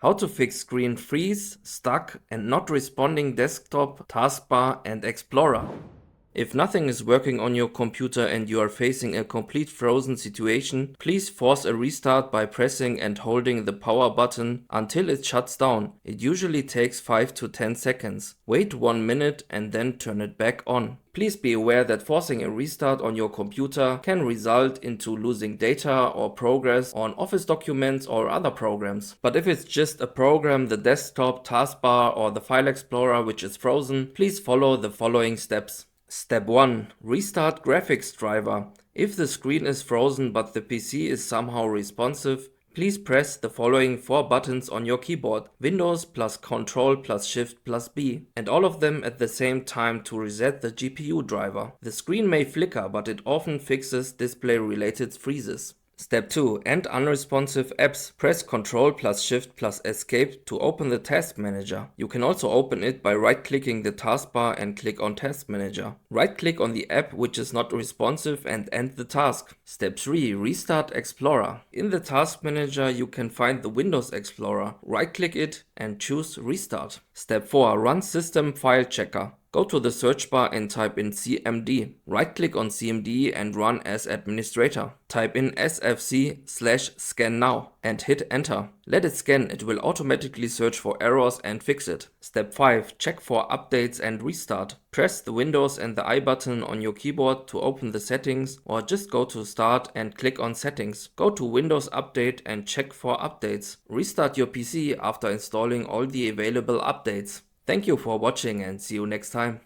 How to fix screen freeze, stuck, and not responding desktop, taskbar, and Explorer. If nothing is working on your computer and you are facing a complete frozen situation, please force a restart by pressing and holding the power button until it shuts down. It usually takes 5 to 10 seconds. Wait 1 minute and then turn it back on. Please be aware that forcing a restart on your computer can result into losing data or progress on Office documents or other programs. But if it's just a program, the desktop, taskbar, or the file explorer which is frozen, please follow the following steps. Step 1. Restart graphics driver. If the screen is frozen but the PC is somehow responsive, please press the following 4 buttons on your keyboard: Windows plus Ctrl plus Shift plus B, and all of them at the same time to reset the GPU driver. The screen may flicker, but it often fixes display-related freezes. Step 2. End unresponsive apps. Press Ctrl plus Shift plus Escape to open the Task Manager. You can also open it by right-clicking the taskbar and click on Task Manager. Right-click on the app which is not responsive and end the task. Step 3. Restart Explorer. In the Task Manager you can find the Windows Explorer. Right-click it and choose Restart. Step 4. Run System File Checker. Go to the search bar and type in CMD. Right-click on CMD and run as administrator. Type in sfc/scannow and hit enter. Let it scan, it will automatically search for errors and fix it. Step 5. Check for updates and restart. Press the Windows and the I button on your keyboard to open the settings, or just go to Start and click on Settings. Go to Windows Update and check for updates. Restart your PC after installing all the available updates. Thank you for watching and see you next time.